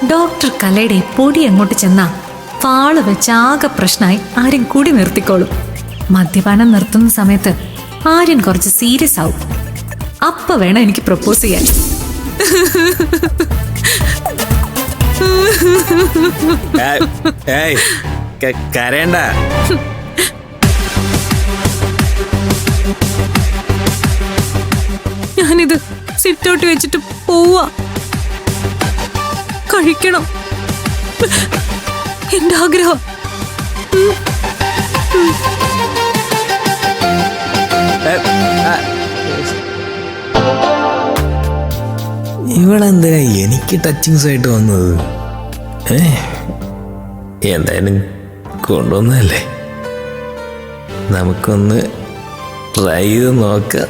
Doctor കലയുടെ പൊടി അങ്ങോട്ട് ചെന്നാ പാള് വെച്ച് ആകെ പ്രശ്നമായി ആര്യൻ കൂടി നിർത്തിക്കോളും. മദ്യപാനം നിർത്തുന്ന സമയത്ത് ആര്യൻ കുറച്ച് സീരിയസ് ആവും. അപ്പൊ വേണം എനിക്ക് പ്രപ്പോസ് ചെയ്യാൻ. കരയണ്ട. ഞാനിത് സിറ്റൗട്ട് വെച്ചിട്ട് പോവാ. കഴിക്കണം, എന്റെ ആഗ്രഹം. ഇവളെന്തിനാ എനിക്ക് ടച്ചിങ്സ് ആയിട്ട് വന്നത്? എന്തായാലും കൊണ്ടുവന്നല്ലേ, നമുക്കൊന്ന് ട്രൈ ചെയ്ത് നോക്കാം.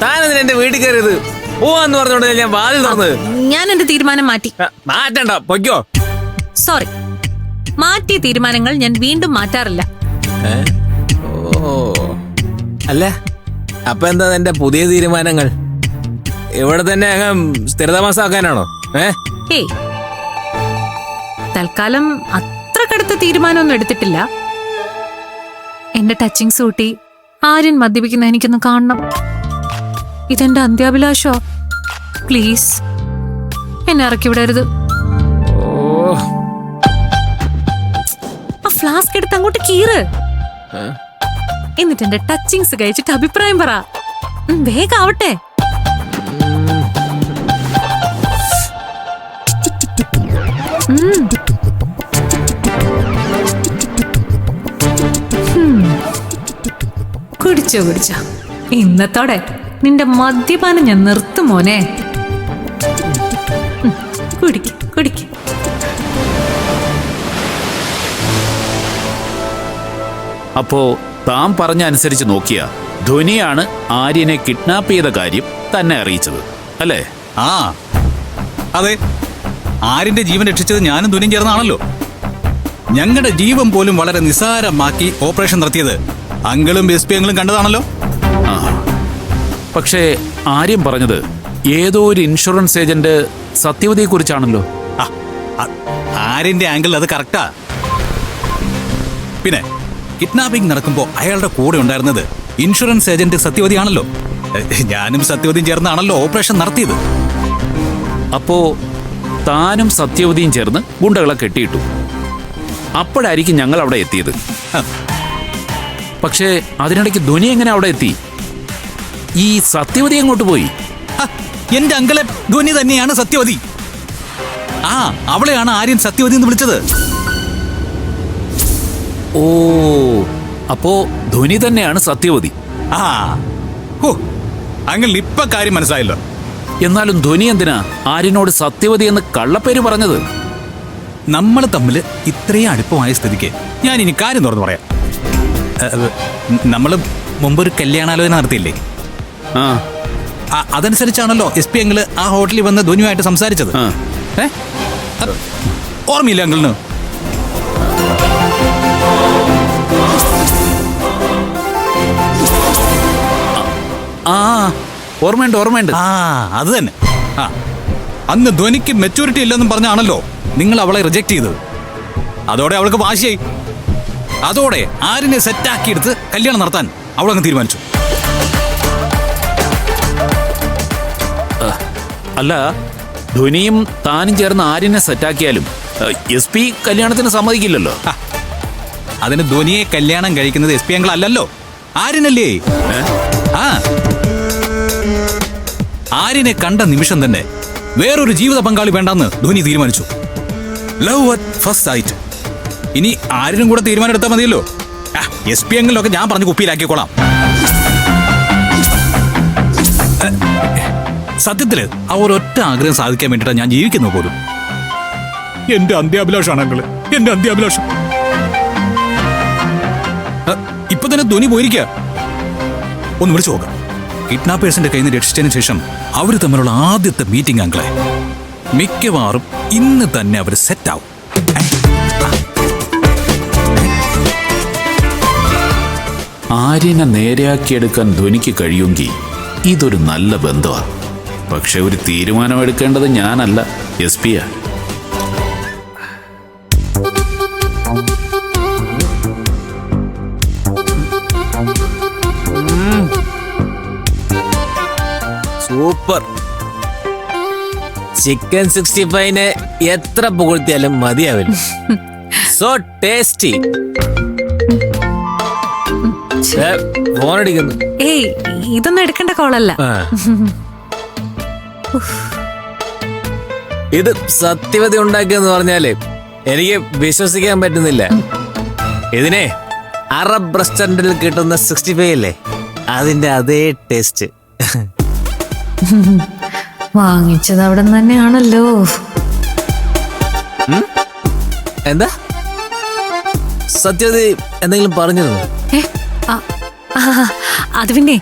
താനെന്തിനാ എന്റെ വീട്ടിൽ കയറിയത്? പോവാന്ന് പറഞ്ഞോണ്ട് ഞാൻ വാതിൽ തുറന്നത്. ഞാൻ എന്റെ തീരുമാനം മാറ്റി. മാറ്റണ്ട, പൊയ്ക്കോ. സോറി, മാറ്റിയ തീരുമാനങ്ങൾ ഞാൻ വീണ്ടും മാറ്റാറില്ല. ഓ അല്ല, അപ്പൊ എന്താ എന്റെ പുതിയ തീരുമാനങ്ങൾ? ഇവിടെ തന്നെ സ്ഥിരതാമസാക്കാനാണോ? ഏയ്, തൽക്കാലം അത്ര കടുത്ത തീരുമാനമൊന്നും എടുത്തിട്ടില്ല. എന്റെ ടച്ചിങ് സൂട്ടി ആര്യൻ മദ്യപിക്കുന്ന എനിക്കൊന്ന് കാണണം. ഇതെന്റെ അന്ത്യാഭിലാഷോ. പ്ലീസ് എന്നെ ഇറക്കി വിടരുത്. ആ ഫ്ലാസ്ക് എടുത്ത് അങ്ങോട്ട് കീറ്. എന്നിട്ട് എന്റെ ടച്ചിങ്സ് കഴിച്ചിട്ട് അഭിപ്രായം പറ. വേഗം ആവട്ടെ. കുടിച്ചോ. ഇന്നത്തോടെ നിന്റെ മദ്യപാനം ഞാൻ നിർത്തും മോനെ. കുടിക്ക്. അപ്പോ താൻ പറഞ്ഞ അനുസരിച്ച് നോക്കിയ ധ്വനിയാണ് ആര്യനെ കിഡ്നാപ്പ് ചെയ്ത കാര്യം തന്നെ അറിയിച്ചത് അല്ലേ? ആ അതെ, ആര്യന്റെ ജീവൻ രക്ഷിച്ചത് ഞാനും ധ്വനിയും ചേർന്നാണല്ലോ. ഞങ്ങളുടെ ജീവൻ പോലും വളരെ നിസ്സാരമാക്കി ഓപ്പറേഷൻ നടത്തിയത് അങ്കിളും എസ് അങ്കിളും കണ്ടതാണല്ലോ. പക്ഷേ ആര്യം പറഞ്ഞത് ഏതോ ഒരു ഇൻഷുറൻസ് ഏജന്റ് സത്യവതിയെ കുറിച്ചാണല്ലോ. ആര്യന്റെ ആംഗിൾ അത് കറക്റ്റാ. പിന്നെ കിഡ്നാപ്പിംഗ് നടക്കുമ്പോ അയാളുടെ കൂടെ ഉണ്ടായിരുന്നത് ഇൻഷുറൻസ് ഏജന്റ് സത്യവതിയാണല്ലോ. ഞാനും സത്യവതിയും ചേർന്നാണല്ലോ ഓപ്പറേഷൻ നടത്തിയത്. അപ്പോ താനും സത്യവതിയും ചേർന്ന് ഗുണ്ടകളെ കെട്ടിയിട്ടു. അപ്പോഴായിരിക്കും ഞങ്ങൾ അവിടെ എത്തിയത്. പക്ഷേ അതിനിടയ്ക്ക് ധ്വനി എങ്ങനെ അവിടെ എത്തി? ഈ സത്യവതി എങ്ങോട്ട് പോയി? എന്റെ അങ്കിളെ ധ്വനി തന്നെയാണ് സത്യവതി. അവളെയാണ് ആര്യൻ സത്യവതി എന്ന് വിളിച്ചത്. ഓ, അപ്പോ ധ്വനി തന്നെയാണ് സത്യവതി. അങ്കിൾ ഇപ്പൊ കാര്യം മനസ്സിലായല്ലോ. എന്നാലും ധ്വനി എന്തിനാ ആര്യനോട് സത്യവതി എന്ന് കള്ളപ്പേര് പറഞ്ഞത്? നമ്മൾ തമ്മിൽ ഇത്രയും അടുപ്പമായ സ്ഥിതിക്ക് ഞാൻ ഇനി കാര്യം തുറന്നു പറയാം. നമ്മള് മുമ്പൊരു കല്യാണാലോചന നടത്തിയില്ലേ? അതനുസരിച്ചാണല്ലോ SP അങ്കിള് ആ ഹോട്ടലിൽ വന്ന് ധ്വനിയുമായിട്ട് സംസാരിച്ചത്. ഓർമ്മയില്ല അങ്കിളിന്? ഓർമ്മയുണ്ട്. അത് തന്നെ. അന്ന് ധ്വനിക്ക് മെച്ചൂരിറ്റി ഇല്ലെന്നും പറഞ്ഞാണല്ലോ നിങ്ങൾ അവളെ റിജക്ട് ചെയ്തത്. അതോടെ അവൾക്ക് വാശിയായി. അതോടെ ആര്യനെ സെറ്റാക്കിയെടുത്ത് കല്യാണം നടത്താൻ അവളങ്ങ് തീരുമാനിച്ചു. അല്ല, ധ്വനിയും താനും ചേർന്ന് ആര്യനെ സെറ്റാക്കിയാലും SP കല്യാണത്തിന് സമ്മതിക്കില്ലല്ലോ. അതിന് ധ്വനിയെ കല്യാണം കഴിക്കുന്നത് SP അങ്കിൾ അല്ലല്ലോ, ആര്യനല്ലേ? ആര്യനെ കണ്ട നിമിഷം തന്നെ വേറൊരു ജീവിത പങ്കാളി വേണ്ടെന്ന് ധ്വനി തീരുമാനിച്ചു. Love at first sight. ഇനി ആരിനും കൂടെ തീരുമാനം എടുത്താൽ മതിയല്ലോ. SP എങ്കിലൊക്കെ ഞാൻ പറഞ്ഞ് കുപ്പിയിലാക്കിക്കോളാം. സത്യത്തില് ആ ഒരൊറ്റ ആഗ്രഹം സാധിക്കാൻ വേണ്ടിയിട്ടാണ് ഞാൻ ജീവിക്കുന്നത് പോലും. എന്റെ അന്ത്യാഭിലാഷാണ് അങ്കിള്, എന്റെ അന്ത്യാഭിലാഷം. ഇപ്പൊ തന്നെ ധ്വനി പോയിരിക്കുക. ഒന്ന് വിളിച്ചു നോക്കാം. കിഡ്നാപ്പേഴ്സിന്റെ കയ്യിൽ നിന്ന് രക്ഷിച്ചതിന് ശേഷം അവര് തമ്മിലുള്ള ആദ്യത്തെ മീറ്റിംഗ് അങ്കിളെ. മിക്കവാറും ഇന്ന് തന്നെ അവര് സെറ്റാവും. ആര്യനെ നേരെയാക്കിയെടുക്കാൻ ധ്വനിക്ക് കഴിയുമെങ്കിൽ ഇതൊരു നല്ല ബന്ധമാണ്. പക്ഷെ ഒരു തീരുമാനമെടുക്കേണ്ടത് ഞാനല്ല, SP യാ. സൂപ്പർ. ചിക്കൻ 65നെ എത്ര പുകഴ്ത്തിയാലും മതിയാവില്ല. So tasty. ഫോണടിക്കുന്നു. ഏയ്, ഇതൊന്നും എടുക്കേണ്ട കോളല്ല. ഇത് സത്യവതി ഉണ്ടാക്കിയെന്ന് പറഞ്ഞാല് എനിക്ക് വിശ്വസിക്കാൻ പറ്റുന്നില്ല. ഇതിനെ അറബ് റെസ്റ്റോറന്റിൽ കിട്ടുന്ന 65 അല്ലേ, അതിന്റെ അതേ ടേസ്റ്റ്. വാങ്ങിച്ചത് അവിടെ തന്നെയാണല്ലോ. എന്താ സത്യവതി എന്തെങ്കിലും പറഞ്ഞിരുന്നു? അത് പിന്നെ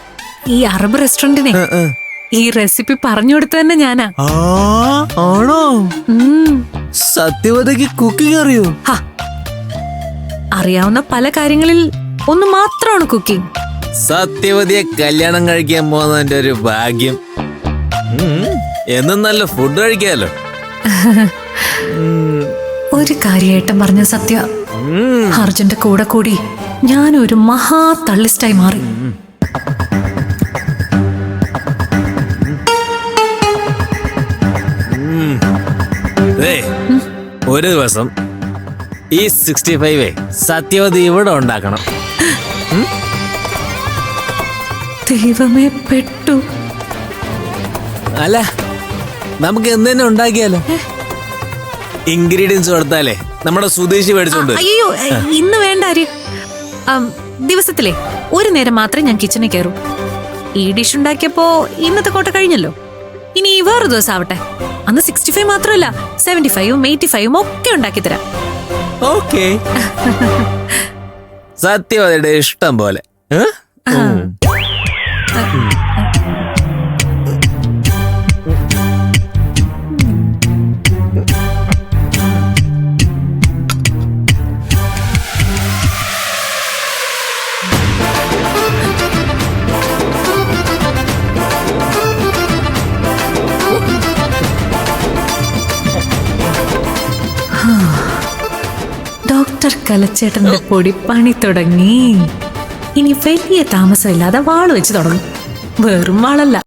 ഈ അറബ് റെസ്റ്റോറന്റിനെ ഈ റെസിപ്പി പറഞ്ഞു കൊടുത്തു തന്നെ ഞാനാ. ആണോ? സത്യവതിക്ക് കുക്കിംഗ് അറിയോ? അറിയാവുന്ന പല കാര്യങ്ങളിൽ ഒന്ന് മാത്രമാണ് കുക്കിംഗ്. സത്യവതിയെ കല്യാണം കഴിക്കാൻ പോകുന്നതിന്റെ ഒരു ഭാഗ്യം. എന്നും നല്ല ഫുഡ് കഴിക്കാലോ. ഒരു കാര്യമായിട്ടും പറഞ്ഞ സത്യ, അർജുന്റെ കൂടെ കൂടി ഞാനൊരു മഹാ തള്ളിസ്റ്റായി മാറി. ഒരു ദിവസം ഈ 65 സത്യവതി ഇവിടെ ഉണ്ടാക്കണം. ദൈവമേ, പെട്ടു. അല്ല, നമുക്ക് എന്ന് തന്നെ ഉണ്ടാക്കിയാലോ? ഇൻഗ്രീഡിയൻസ് കൊടുത്താലേ നമ്മുടെ സുദേശി മേടിച്ചോണ്ട്. അയ്യോ, ഇന്ന് വേണ്ട ആര്യ. ദിവസത്തിലെ ഒരു നേരം മാത്രമേ ഞാൻ കിച്ചണിൽ കയറൂ. ഈ ഡിഷ് ഉണ്ടാക്കിയപ്പോ ഇന്നത്തെ കോട്ട കഴിഞ്ഞല്ലോ. ഇനി വേറെ ദിവസം ആവട്ടെ, അന്ന് 65 മാത്രമല്ല 75ഉം 85ഉം ഒക്കെ ഉണ്ടാക്കി തരാം. ഓക്കെ. സത്യവതിയുടെ ഇഷ്ടം പോലെ. ഡോക്ടർ കലച്ചേട്ടന്റെ പൊടിപ്പണി തുടങ്ങി. ഇനി വലിയ താമസമില്ലാതെ വാള് വെച്ച് തുടങ്ങും. വെറും വാളല്ല.